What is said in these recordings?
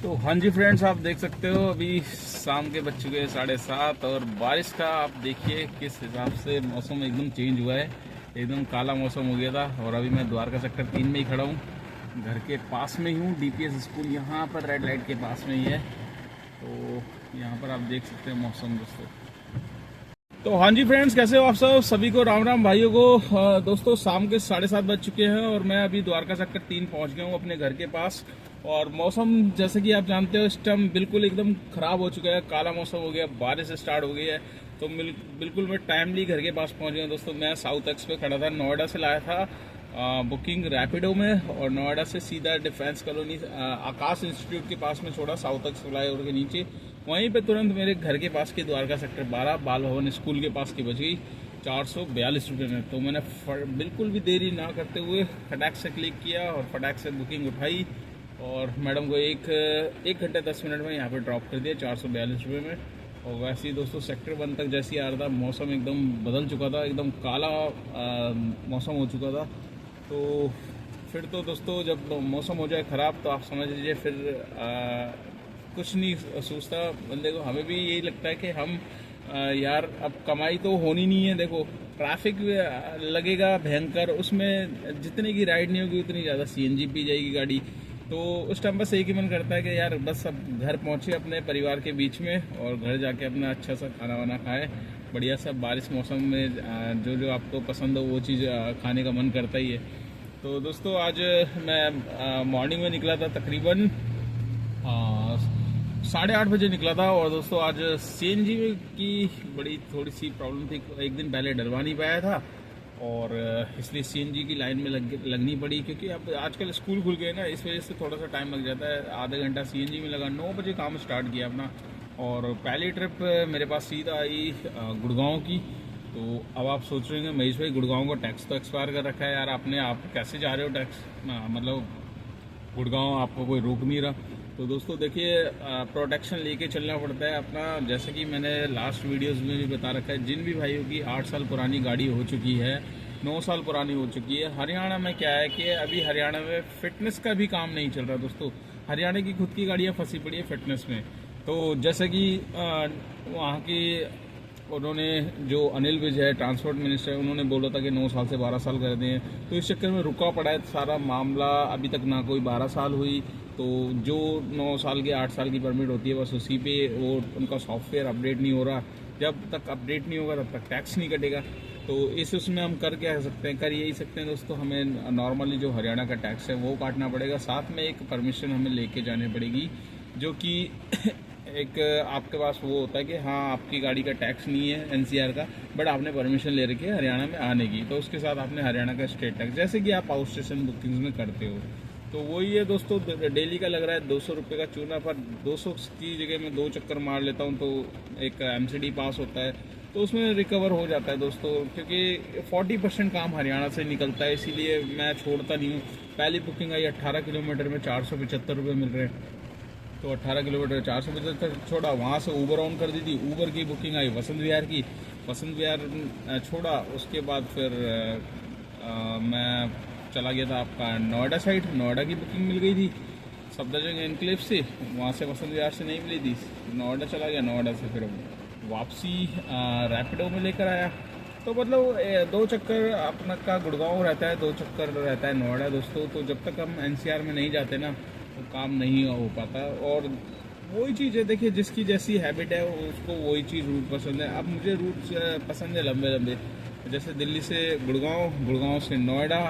तो हाँ जी फ्रेंड्स, आप देख सकते हो अभी शाम के बज चुके हैं 7:30 और बारिश का आप देखिए किस हिसाब से मौसम एकदम चेंज हुआ है। एकदम काला मौसम हो गया था और अभी मैं द्वारका सेक्टर 3 में ही खड़ा हूँ। घर के पास में ही हूँ। डीपीएस स्कूल यहाँ पर रेड लाइट के पास में ही है। तो यहाँ पर आप देख सकते हैं मौसम दोस्तों। तो हाँ जी फ्रेंड्स, कैसे हो आप सब? सभी को राम राम भाइयों को। दोस्तों शाम के 7:30 बज चुके हैं और मैं अभी द्वारका सेक्टर 3 पहुंच गया हूँ अपने घर के पास। और मौसम जैसे कि आप जानते हो इस टाइम बिल्कुल एकदम खराब हो चुका है, काला मौसम हो गया, बारिश स्टार्ट हो गई है। तो बिल्कुल मैं टाइमली घर के पास पहुंच गया दोस्तों। मैं साउथ एक्स पे खड़ा था, नोएडा से लाया था बुकिंग रैपिडो में और नोएडा से सीधा डिफेंस कॉलोनी आकाश इंस्टीट्यूट के पास में छोड़ा, साउथ एक्स फ्लाईओवर के नीचे। वहीं पे तुरंत मेरे घर के पास के द्वारका सेक्टर 12 बाल भवन स्कूल के पास की बच गई 442 रुपये में। तो मैंने बिल्कुल भी देरी ना करते हुए फटाक से क्लिक किया और फटाक से बुकिंग उठाई और मैडम को एक घंटे 10 मिनट में यहाँ पे ड्रॉप कर दिया 442 रुपये में। और वैसे ही दोस्तों सेक्टर 1 तक जैसे ही आ रहा था मौसम एकदम बदल चुका था, एकदम काला मौसम हो चुका था। तो फिर तो दोस्तों जब मौसम हो जाए ख़राब तो आप समझ लीजिए फिर कुछ नहीं सोचता बंदे को। हमें भी यही लगता है कि हम यार अब कमाई तो होनी नहीं है। देखो ट्रैफिक लगेगा भयंकर, उसमें जितने की राइड नहीं होगी उतनी ज़्यादा सीएनजी पी जाएगी गाड़ी। तो उस टाइम बस एक ही मन करता है कि यार बस अब घर पहुँचे अपने परिवार के बीच में और घर जाके अपना अच्छा सा खाना वाना खाए बढ़िया सा। बारिश मौसम में जो जो आपको पसंद हो वो चीज़ खाने का मन करता ही है। तो दोस्तों आज मैं मॉर्निंग में निकला था, तकरीबन 8:30 बजे निकला था। और दोस्तों आज सीएनजी की बड़ी थोड़ी सी प्रॉब्लम थी, एक दिन पहले डलवा नहीं पाया था और इसलिए सीएनजी की लाइन में लगनी पड़ी। क्योंकि अब आजकल स्कूल खुल गए ना, इस वजह से थोड़ा सा टाइम लग जाता है। आधा घंटा सीएनजी में लगा, 9 बजे काम स्टार्ट किया अपना। और पहली ट्रिप मेरे पास सीधा आई गुड़गांव की। तो अब आप सोच रहे हैं महेश भाई गुड़गांव का टैक्स तो एक्सपायर कर रखा है यार, आपने आप कैसे जा रहे हो टैक्स, मतलब गुड़गांव आपको कोई रोक नहीं रहा। तो दोस्तों देखिए प्रोटेक्शन लेके चलना पड़ता है अपना। जैसे कि मैंने लास्ट वीडियोस में भी बता रखा है, जिन भी भाइयों की 8 साल पुरानी गाड़ी हो चुकी है, 9 साल पुरानी हो चुकी है, हरियाणा में क्या है कि अभी हरियाणा में फिटनेस का भी काम नहीं चल रहा दोस्तों। हरियाणा की खुद की गाड़ियाँ फंसी पड़ी है फिटनेस में। तो जैसे कि वहाँ की उन्होंने जो अनिल विज है ट्रांसपोर्ट मिनिस्टर, उन्होंने बोला था कि 9 साल से 12 साल कर दें। तो इस चक्कर में रुका पड़ा है सारा मामला, अभी तक ना कोई 12 साल हुई। तो जो 9 साल की 8 साल की परमिट होती है बस उसी पे वो उनका सॉफ्टवेयर अपडेट नहीं हो रहा। जब तक अपडेट नहीं होगा तब तक टैक्स नहीं कटेगा। तो उसमें हम कर क्या सकते हैं, कर यही सकते हैं दोस्तों, हमें नॉर्मली जो हरियाणा का टैक्स है वो काटना पड़ेगा। साथ में एक परमिशन हमें लेके जानी पड़ेगी जो कि एक आपके पास वो होता है कि हाँ आपकी गाड़ी का टैक्स नहीं है एनसीआर का, बट आपने परमिशन ले रखी है हरियाणा में आने की। तो उसके साथ आपने हरियाणा का स्टेट टैक्स जैसे कि आप आउट स्टेशन बुकिंग्स में करते हो। तो वही है दोस्तों, डेली का लग रहा है 200 रुपये का चूना, पर 200 की जगह मैं 2 चक्कर मार लेता हूँ तो एक एमसीडी पास होता है तो उसमें रिकवर हो जाता है दोस्तों। क्योंकि 40% काम हरियाणा से निकलता है, इसीलिए मैं छोड़ता नहीं हूँ। पहली बुकिंग आई 18 किलोमीटर में 475 रुपये मिल रहे हैं। तो 18 किलोमीटर 475 छोड़ा, वहाँ से ऊबर ऑन कर दी थी। ऊबर की बुकिंग आई वसंत विहार की, वसंत विहार छोड़ा। उसके बाद फिर मैं चला गया था आपका नोएडा साइड, नोएडा की बुकिंग मिल गई थी सफदरजंग एनक्लेव से। वहाँ से वसंत विहार से नहीं मिली थी, नोएडा चला गया। नोएडा से फिर वापसी रैपिडो में लेकर आया। तो मतलब 2 चक्कर अपना का गुड़गांव रहता है, 2 चक्कर रहता है नोएडा दोस्तों। तो जब तक हम एनसीआर में नहीं जाते ना तो काम नहीं हो पाता। और वही चीज़ है, देखिए जिसकी जैसी हैबिट है उसको वही चीज़ रूट पसंद है। अब मुझे रूट पसंद है लंबे लंबे, जैसे दिल्ली से गुड़गांव, गुड़गांव से नोएडा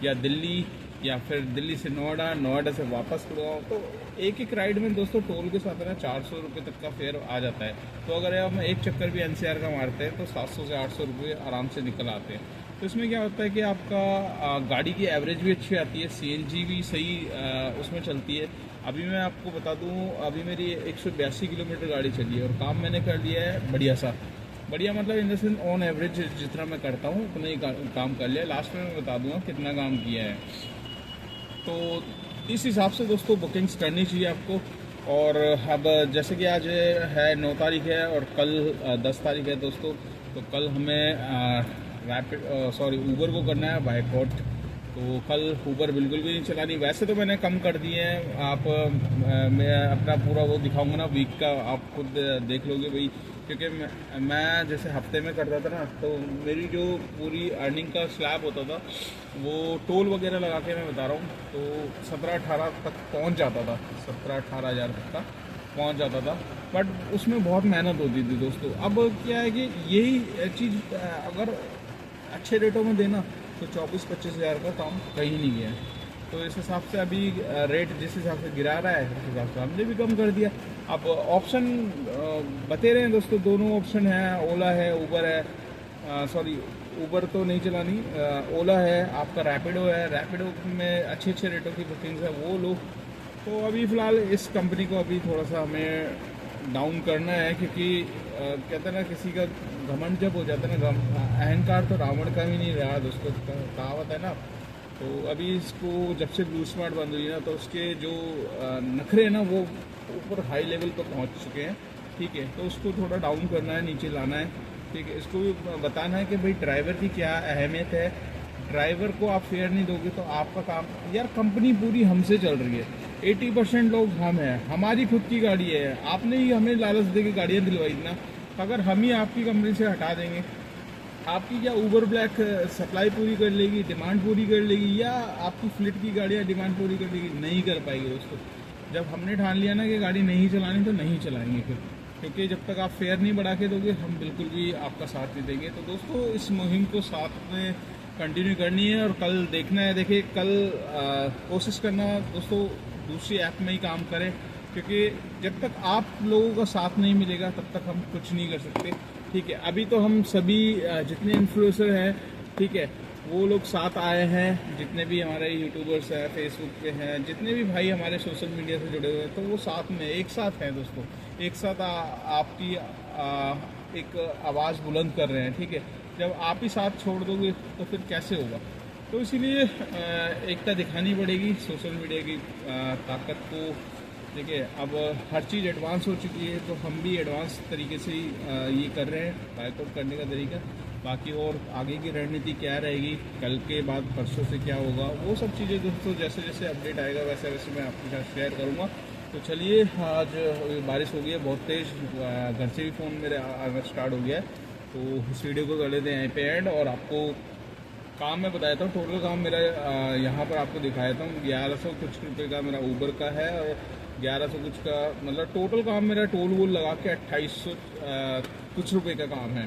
या दिल्ली, या फिर दिल्ली से नोएडा, नोएडा से वापस गुड़गांव। तो एक एक राइड में दोस्तों टोल के साथ ना 400 रुपये तक का फेयर आ जाता है। तो अगर हम एक चक्कर भी एनसीआर का मारते हैं तो 700 से 800 रुपये आराम से निकल आते हैं। तो इसमें क्या होता है कि आपका गाड़ी की एवरेज भी अच्छी आती है, सीएनजी भी सही उसमें चलती है। अभी मैं आपको बता दूं, अभी मेरी 182 किलोमीटर गाड़ी चली है और काम मैंने कर लिया है बढ़िया सा। बढ़िया मतलब in the sense on average जितना मैं करता हूँ उतना ही काम कर लिया। लास्ट में मैं बता दूंगा कितना काम किया है। तो इस हिसाब से दोस्तों बुकिंग्स करनी चाहिए आपको। और अब जैसे कि आज है 9 तारीख है और कल 10 तारीख है दोस्तों। तो कल हमें ऊबर को करना है बायकॉट। तो कल ऊबर बिल्कुल भी नहीं चलानी। वैसे तो मैंने कम कर दिए हैं, आप मैं अपना पूरा वो दिखाऊंगा ना वीक का, आप खुद देख लोगे भाई। क्योंकि मैं जैसे हफ्ते में करता था ना, तो मेरी जो पूरी अर्निंग का स्लैब होता था वो टोल वगैरह लगा के मैं बता रहा हूँ, तो 17-18 तक पहुँच जाता था, 17-18 हज़ार तक का पहुँच जाता था। बट उसमें बहुत मेहनत होती थी दोस्तों। अब क्या है कि यही चीज़ अगर अच्छे रेटों में देना तो 24-25 हज़ार का काम कहीं नहीं गया है। तो इस हिसाब से अभी रेट जिस हिसाब से गिरा रहा है उस हिसाब से हमने भी कम कर दिया। अब ऑप्शन बते रहे हैं दोस्तों, दोनों ऑप्शन है, ओला है, उबर है, सॉरी उबर तो नहीं चलानी, ओला है, आपका रैपिडो है। रैपिडो में अच्छे रेटों की बुकिंग्स है, वो लो। तो अभी फ़िलहाल इस कंपनी को अभी थोड़ा सा हमें डाउन करना है, क्योंकि कहते हैं ना किसी का घमंड जब हो जाता है ना, अहंकार तो रावण का भी नहीं रहा दोस्तों, कहावत है ना। तो अभी इसको जब से ब्लू स्मार्ट बंद हुई ना, तो उसके जो नखरे हैं ना वो ऊपर हाई लेवल पर पहुंच चुके हैं। ठीक है, तो उसको थोड़ा डाउन करना है, नीचे लाना है। ठीक है, इसको भी बताना है कि भाई ड्राइवर की क्या अहमियत है। ड्राइवर को आप फेयर नहीं दोगे तो आपका काम, यार कंपनी पूरी हमसे चल रही है, 80% लोग हम हैं, हमारी खुद की गाड़ी है, आपने ही हमें लालच दे के गाड़ियाँ दिलवाई ना। अगर हम ही आपकी कंपनी से हटा देंगे, आपकी क्या ऊबर ब्लैक सप्लाई पूरी कर लेगी, डिमांड पूरी कर लेगी, या आपकी फ्लिट की गाड़ियाँ डिमांड पूरी कर लेगी? नहीं कर पाएगी दोस्तों। जब हमने ठान लिया ना कि गाड़ी नहीं चलानी तो नहीं चलाएंगे फिर, क्योंकि जब तक आप फेयर नहीं बढ़ा के दोगे हम बिल्कुल भी आपका साथ नहीं देंगे। तो दोस्तों इस मुहिम को साथ में कंटिन्यू करनी है और कल देखना है। देखिए कल कोशिश करना दोस्तों दूसरी ऐप में ही काम करें, क्योंकि जब तक आप लोगों का साथ नहीं मिलेगा तब तक हम कुछ नहीं कर सकते। ठीक है, अभी तो हम सभी जितने इन्फ्लुएंसर हैं, ठीक है, वो लोग साथ आए हैं, जितने भी हमारे यूट्यूबर्स हैं, फेसबुक पे हैं, जितने भी भाई हमारे सोशल मीडिया से जुड़े हुए हैं, तो वो साथ में एक साथ हैं दोस्तों, एक साथ आपकी एक आवाज़ बुलंद कर रहे हैं। ठीक है, जब आप ही साथ छोड़ दोगे तो फिर कैसे होगा? तो इसीलिए एकता दिखानी पड़ेगी सोशल मीडिया की ताकत को। देखिए अब हर चीज़ एडवांस हो चुकी है, तो हम भी एडवांस तरीके से ही ये कर रहे हैं, बाइकआउट करने का तरीका। बाकी और आगे की रणनीति क्या रहेगी, कल के बाद परसों से क्या होगा, वो सब चीज़ें दोस्तों जैसे जैसे अपडेट आएगा वैसे वैसे मैं आपके साथ शेयर करूँगा। तो चलिए, आज बारिश हो गई है बहुत तेज़, घर से भी फ़ोन मेरे आना स्टार्ट हो गया है। तो इस वीडियो को कर लेते हैं यहीं पे एंड, और आपको काम मैं बताया था, टोटल काम मेरा यहाँ पर आपको दिखाया था। 1100 कुछ रुपये का मेरा ऊबर का है, और 1100 कुछ का, मतलब टोटल काम मेरा टोल वोल लगा के 2800 कुछ रुपये का काम है।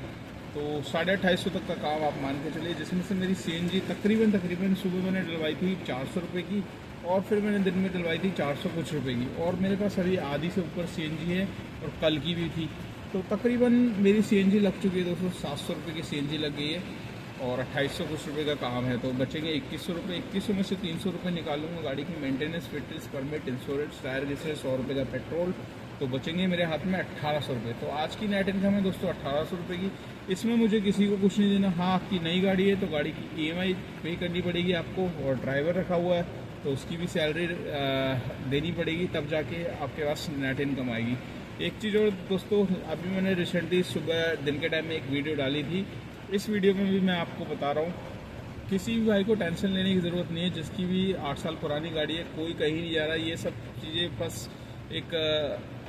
तो 2850 तक का काम आप मान के चलिए, जिसमें से मेरी CNG तकरीबन सुबह मैंने डलवाई थी 400 रुपये की, और फिर मैंने दिन में डलवाई थी 400 कुछ रुपये की, और मेरे पास अभी आधी से ऊपर CNG है और कल की भी थी। तो तकरीबन मेरी CNG लग चुकी है दोस्तों, 700 रुपये की CNG लग गई है, और 2800 कुछ रुपये का काम है। तो बचेंगे 2100 रुपये। 2100 में से 300 रुपये निकालूंगा गाड़ी की maintenance, fitness permit, insurance, tyre घिसे, 100 रुपये का पेट्रोल, तो बचेंगे मेरे हाथ में 1800 रुपये। तो आज की नेट इनकम है दोस्तों 1800 रुपये की। इसमें मुझे किसी को कुछ नहीं देना। हाँ, आपकी नई गाड़ी है तो गाड़ी की EMI पे करनी पड़ेगी आपको, और ड्राइवर रखा हुआ है तो उसकी भी सैलरी देनी पड़ेगी, तब जाके आपके पास नेट इनकम आएगी। एक चीज़ और दोस्तों, अभी मैंने रिसेंटली सुबह दिन के टाइम में एक वीडियो डाली थी, इस वीडियो में भी मैं आपको बता रहा हूँ, किसी भी भाई को टेंशन लेने की ज़रूरत नहीं है। जिसकी भी 8 साल पुरानी गाड़ी है, कोई कहीं नहीं जा रहा। ये सब चीज़ें बस एक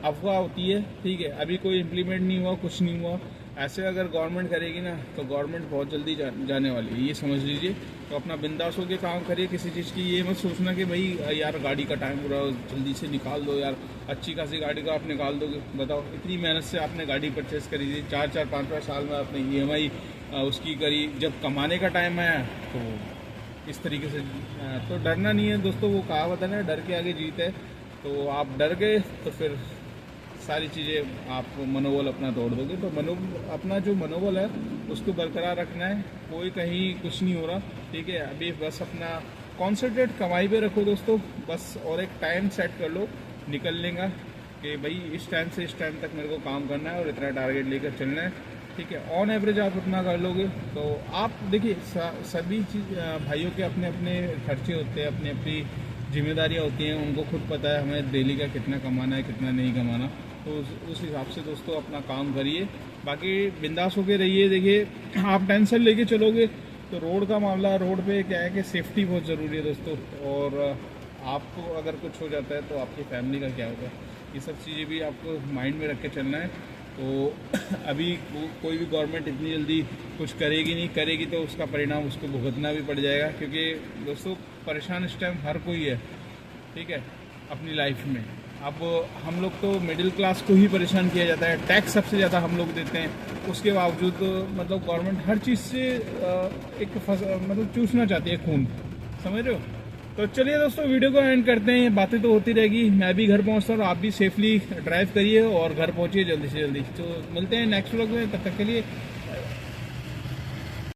अफवाह होती है। ठीक है, अभी कोई इम्प्लीमेंट नहीं हुआ, कुछ नहीं हुआ। ऐसे अगर गवर्नमेंट करेगी ना तो गवर्नमेंट बहुत जल्दी जाने वाली है, ये समझ लीजिए। तो अपना बिंदास होकर काम करिए किसी चीज़ की। ये मत सोचना कि भाई यार गाड़ी का टाइम हो रहा है, जल्दी से निकाल दो यार। अच्छी खासी गाड़ी को आप निकाल दोगे, बताओ इतनी मेहनत से आपने गाड़ी परचेस करी थी, 4-4, 5-5 साल में आपने EMI उसकी करी, जब कमाने का टाइम आया तो इस तरीके से। तो डरना नहीं है दोस्तों, वो कहावत है ना, डर के आगे जीत है। तो आप डर गए तो फिर सारी चीज़ें आप मनोबल अपना तोड़ दोगे। तो अपना जो मनोबल है उसको बरकरार रखना है, कोई कहीं कुछ नहीं हो रहा। ठीक है, अभी बस अपना कॉन्सेंट्रेट कमाई पे रखो दोस्तों, बस। और एक टाइम सेट कर लो निकल लेगा कि भाई इस टाइम से इस टाइम तक मेरे को काम करना है और इतना टारगेट लेकर चलना है। ठीक है, ऑन एवरेज आप उतना कर लोगे तो आप देखिए, सभी चीज़ भाइयों के अपने अपने खर्चे होते हैं, अपनी अपनी जिम्मेदारियाँ होती हैं, उनको खुद पता है हमें डेली का कितना कमाना है कितना नहीं कमाना। तो उस हिसाब से दोस्तों अपना काम करिए, बाकी बिंदास होके रहिए। देखिए आप टेंशन लेके चलोगे तो रोड का मामला, रोड पे क्या है कि सेफ्टी बहुत ज़रूरी है दोस्तों, और आपको अगर कुछ हो जाता है तो आपकी फैमिली का क्या होगा, ये सब चीज़ें भी आपको माइंड में रख के चलना है। तो अभी कोई भी गवर्नमेंट इतनी जल्दी कुछ करेगी नहीं, करेगी तो उसका परिणाम उसको भुगतना भी पड़ जाएगा, क्योंकि दोस्तों परेशान इस टाइम हर कोई है, ठीक है, अपनी लाइफ में। अब हम लोग तो मिडिल क्लास को ही परेशान किया जाता है, टैक्स सबसे ज़्यादा हम लोग देते हैं, उसके बावजूद तो मतलब गवर्नमेंट हर चीज़ से मतलब चूसना चाहती है खून, समझ रहे हो। तो चलिए दोस्तों वीडियो को एंड करते हैं, बातें तो होती रहेगी, मैं भी घर पहुंचता हूँ, आप भी सेफली ड्राइव करिए और घर पहुंचिए जल्दी से जल्दी। तो मिलते हैं नेक्स्ट व्लॉग में, तब तक के लिए